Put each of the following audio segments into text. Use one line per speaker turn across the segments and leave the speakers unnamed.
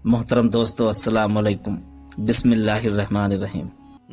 محترم دوستو، السلام علیکم۔ بسم اللہ الرحمن الرحیم۔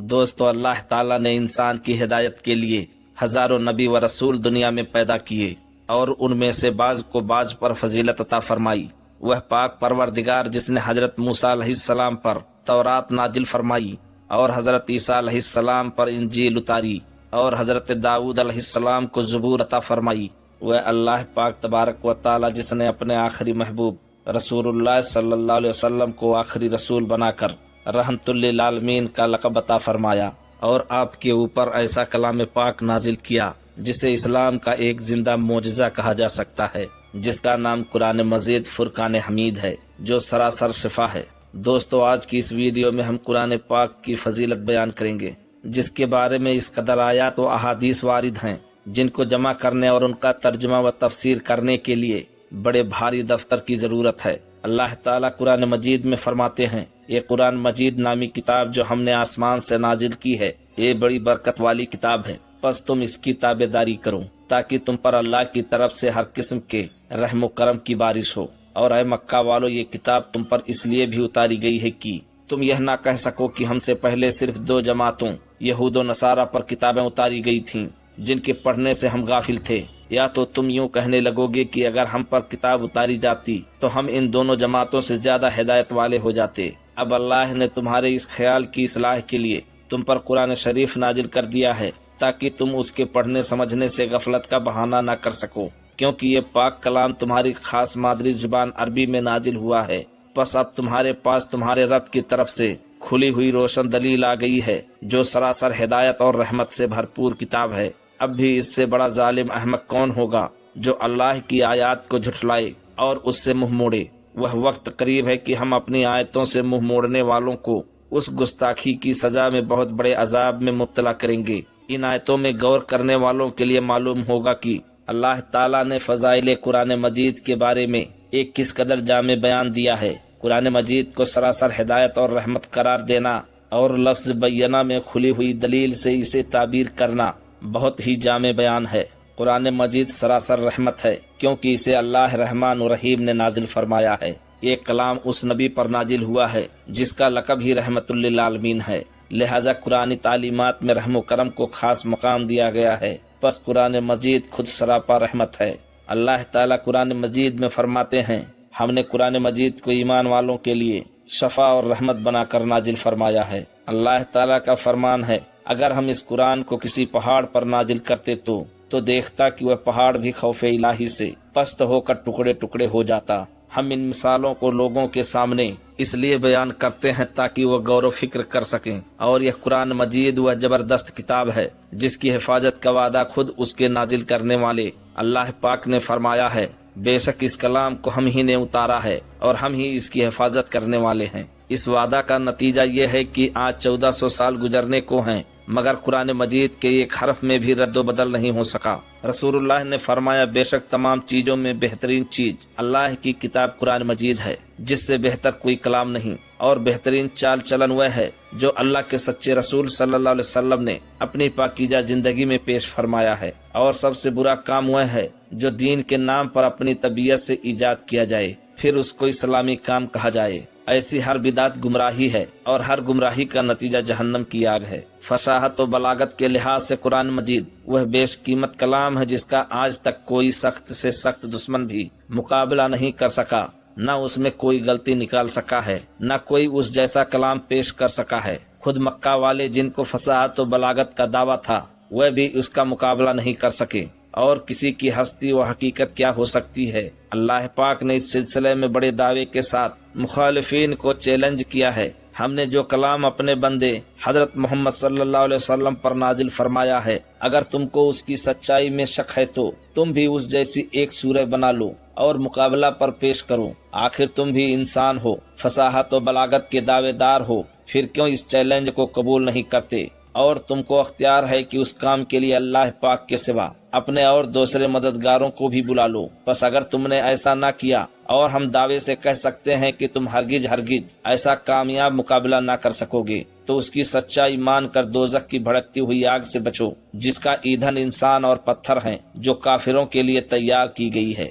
دوستو، اللہ تعالیٰ نے انسان کی ہدایت کے لیے ہزاروں نبی و رسول دنیا میں پیدا کیے اور ان میں سے بعض کو بعض پر فضیلت عطا فرمائی۔ وہ پاک پروردگار جس نے حضرت موسیٰ علیہ السلام پر تورات نازل فرمائی اور حضرت عیسیٰ علیہ السلام پر انجیل اتاری اور حضرت داؤد علیہ السلام کو زبور عطا فرمائی، وہ اللہ پاک تبارک و تعالیٰ جس نے اپنے آخری محبوب رسول اللہ صلی اللہ علیہ وسلم کو آخری رسول بنا کر رحمت للعالمین کا لقب عطا فرمایا اور آپ کے اوپر ایسا کلام پاک نازل کیا جسے اسلام کا ایک زندہ معجزہ کہا جا سکتا ہے، جس کا نام قرآن مجید فرقان حمید ہے، جو سراسر شفا ہے۔ دوستو، آج کی اس ویڈیو میں ہم قرآن پاک کی فضیلت بیان کریں گے، جس کے بارے میں اس قدر آیات و احادیث وارد ہیں جن کو جمع کرنے اور ان کا ترجمہ و تفسیر کرنے کے لیے بڑے بھاری دفتر کی ضرورت ہے۔ اللہ تعالیٰ قرآن مجید میں فرماتے ہیں، یہ قرآن مجید نامی کتاب جو ہم نے آسمان سے نازل کی ہے، یہ بڑی برکت والی کتاب ہے، پس تم اس کی تابع داری کرو تاکہ تم پر اللہ کی طرف سے ہر قسم کے رحم و کرم کی بارش ہو۔ اور اے مکہ والو، یہ کتاب تم پر اس لیے بھی اتاری گئی ہے کہ تم یہ نہ کہہ سکو کہ ہم سے پہلے صرف دو جماعتوں یہود و نصارہ پر کتابیں اتاری گئی تھیں جن کے پڑھنے سے ہم غافل تھے، یا تو تم یوں کہنے لگو گے کہ اگر ہم پر کتاب اتاری جاتی تو ہم ان دونوں جماعتوں سے زیادہ ہدایت والے ہو جاتے۔ اب اللہ نے تمہارے اس خیال کی اصلاح کے لیے تم پر قرآن شریف نازل کر دیا ہے تاکہ تم اس کے پڑھنے سمجھنے سے غفلت کا بہانہ نہ کر سکو، کیونکہ یہ پاک کلام تمہاری خاص مادری زبان عربی میں نازل ہوا ہے۔ پس اب تمہارے پاس تمہارے رب کی طرف سے کھلی ہوئی روشن دلیل آ گئی ہے جو سراسر ہدایت اور رحمت سے بھرپور کتاب ہے۔ اب بھی اس سے بڑا ظالم احمق کون ہوگا جو اللہ کی آیات کو جھٹلائے اور اس سے منہ موڑے۔ وہ وقت قریب ہے کہ ہم اپنی آیتوں سے منہ موڑنے والوں کو اس گستاخی کی سزا میں بہت بڑے عذاب میں مبتلا کریں گے۔ ان آیتوں میں غور کرنے والوں کے لیے معلوم ہوگا کہ اللہ تعالیٰ نے فضائل قرآن مجید کے بارے میں ایک کس قدر جامع بیان دیا ہے۔ قرآن مجید کو سراسر ہدایت اور رحمت قرار دینا اور لفظ بینہ میں کھلی ہوئی دلیل سے اسے تعبیر کرنا بہت ہی جامع بیان ہے۔ قرآن مجید سراسر رحمت ہے کیونکہ اسے اللہ رحمان و رحیم نے نازل فرمایا ہے۔ یہ کلام اس نبی پر نازل ہوا ہے جس کا لقب ہی رحمت للعالمین ہے، لہذا قرآن تعلیمات میں رحم و کرم کو خاص مقام دیا گیا ہے۔ پس قرآن مجید خود سراپا رحمت ہے۔ اللہ تعالیٰ قرآن مجید میں فرماتے ہیں، ہم نے قرآن مجید کو ایمان والوں کے لیے شفا اور رحمت بنا کر نازل فرمایا ہے۔ اللہ تعالیٰ کا فرمان ہے، اگر ہم اس قرآن کو کسی پہاڑ پر نازل کرتے تو دیکھتا کہ وہ پہاڑ بھی خوف الہی سے پست ہو کر ٹکڑے ٹکڑے ہو جاتا۔ ہم ان مثالوں کو لوگوں کے سامنے اس لیے بیان کرتے ہیں تاکہ وہ غور و فکر کر سکیں، اور یہ قرآن مجید وہ زبردست کتاب ہے جس کی حفاظت کا وعدہ خود اس کے نازل کرنے والے اللہ پاک نے فرمایا ہے۔ بے شک اس کلام کو ہم ہی نے اتارا ہے اور ہم ہی اس کی حفاظت کرنے والے ہیں۔ اس وعدہ کا نتیجہ یہ ہے کہ آج 1400 سال گزرنے کو ہیں مگر قرآن مجید کے ایک حرف میں بھی رد و بدل نہیں ہو سکا۔ رسول اللہ نے فرمایا، بے شک تمام چیزوں میں بہترین چیز اللہ کی کتاب قرآن مجید ہے، جس سے بہتر کوئی کلام نہیں، اور بہترین چال چلن وہ ہے جو اللہ کے سچے رسول صلی اللہ علیہ وسلم نے اپنی پاکیزہ زندگی میں پیش فرمایا ہے، اور سب سے برا کام وہ ہے جو دین کے نام پر اپنی طبیعت سے ایجاد کیا جائے پھر اس کو اسلامی کام کہا جائے۔ ایسی ہر بدعت گمراہی ہے اور ہر گمراہی کا نتیجہ جہنم کی آگ ہے۔ فصاحت و بلاغت کے لحاظ سے قرآن مجید وہ بیش قیمت کلام ہے جس کا آج تک کوئی سخت سے سخت دشمن بھی مقابلہ نہیں کر سکا، نہ اس میں کوئی غلطی نکال سکا ہے، نہ کوئی اس جیسا کلام پیش کر سکا ہے۔ خود مکہ والے جن کو فصاحت و بلاغت کا دعویٰ تھا وہ بھی اس کا مقابلہ نہیں کر سکے، اور کسی کی ہستی و حقیقت کیا ہو سکتی ہے۔ اللہ پاک نے اس سلسلے میں بڑے دعوے کے ساتھ مخالفین کو چیلنج کیا ہے۔ ہم نے جو کلام اپنے بندے حضرت محمد صلی اللہ علیہ وسلم پر نازل فرمایا ہے، اگر تم کو اس کی سچائی میں شک ہے تو تم بھی اس جیسی ایک سورہ بنا لو اور مقابلہ پر پیش کرو۔ آخر تم بھی انسان ہو، فصاحت و بلاغت کے دعوے دار ہو، پھر کیوں اس چیلنج کو قبول نہیں کرتے؟ اور تم کو اختیار ہے کہ اس کام کے لیے اللہ پاک کے سوا اپنے اور دوسرے مددگاروں کو بھی بلا لو۔ بس اگر تم نے ایسا نہ کیا، اور ہم دعوے سے کہہ سکتے ہیں کہ تم ہرگز ایسا کامیاب مقابلہ نہ کر سکو گے، تو اس کی سچائی مان کر دوزخ کی بھڑکتی ہوئی آگ سے بچو، جس کا ایندھن انسان اور پتھر ہیں، جو کافروں کے لیے تیار کی گئی ہے۔